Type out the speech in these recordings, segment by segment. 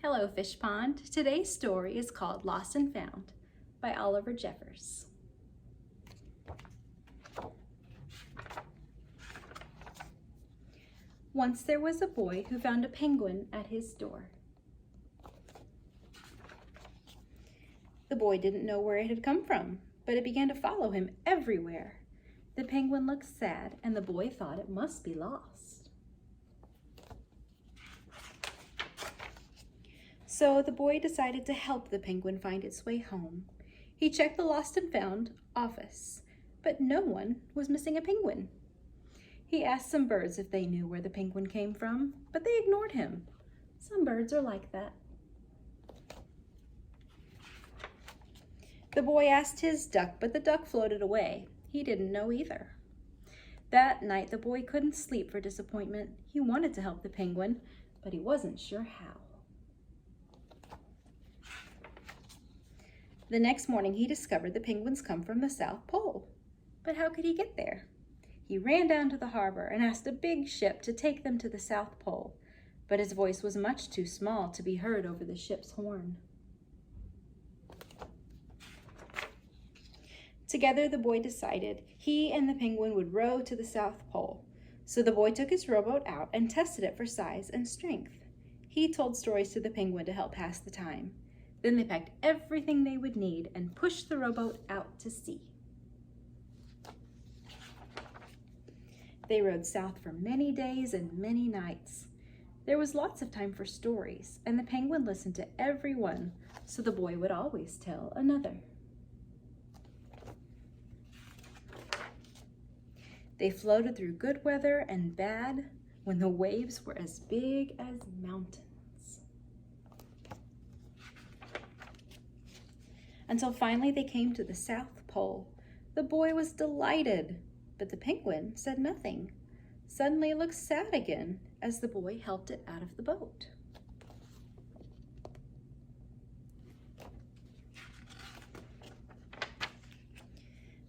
Hello, Fish Pond. Today's story is called Lost and Found by Oliver Jeffers. Once there was a boy who found a penguin at his door. The boy didn't know where it had come from, but it began to follow him everywhere. The penguin looked sad, and the boy thought it must be lost. So the boy decided to help the penguin find its way home. He checked the Lost and Found office, but no one was missing a penguin. He asked some birds if they knew where the penguin came from, but they ignored him. Some birds are like that. The boy asked his duck, but the duck floated away. He didn't know either. That night, the boy couldn't sleep for disappointment. He wanted to help the penguin, but he wasn't sure how. The next morning, he discovered the penguins come from the South Pole. But how could he get there? He ran down to the harbor and asked a big ship to take them to the South Pole, but his voice was much too small to be heard over the ship's horn. Together, the boy decided he and the penguin would row to the South Pole. So the boy took his rowboat out and tested it for size and strength. He told stories to the penguin to help pass the time. Then they packed everything they would need and pushed the rowboat out to sea. They rowed south for many days and many nights. There was lots of time for stories, and the penguin listened to every one, so the boy would always tell another. They floated through good weather and bad when the waves were as big as mountains. Until finally they came to the South Pole. The boy was delighted, but the penguin said nothing. Suddenly it looked sad again as the boy helped it out of the boat.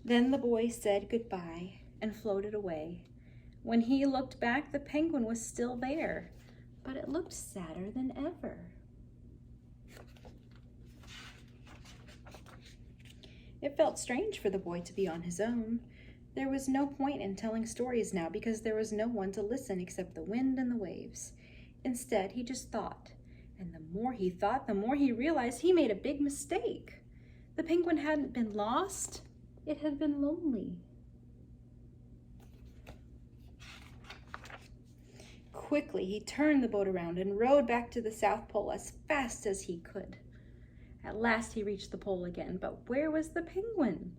Then the boy said goodbye and floated away. When he looked back, the penguin was still there, but it looked sadder than ever. It felt strange for the boy to be on his own. There was no point in telling stories now because there was no one to listen except the wind and the waves. Instead, he just thought, and the more he thought, the more he realized he made a big mistake. The penguin hadn't been lost, it had been lonely. Quickly, he turned the boat around and rowed back to the South Pole as fast as he could. At last, he reached the pole again, but where was the penguin?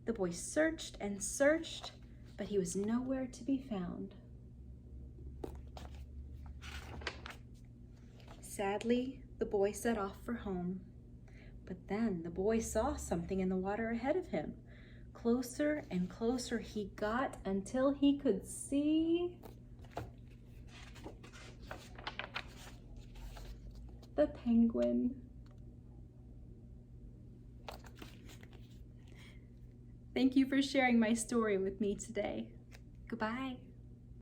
The boy searched and searched, but he was nowhere to be found. Sadly, the boy set off for home. But then the boy saw something in the water ahead of him. Closer and closer he got until he could see the penguin. Thank you for sharing my story with me today. Goodbye.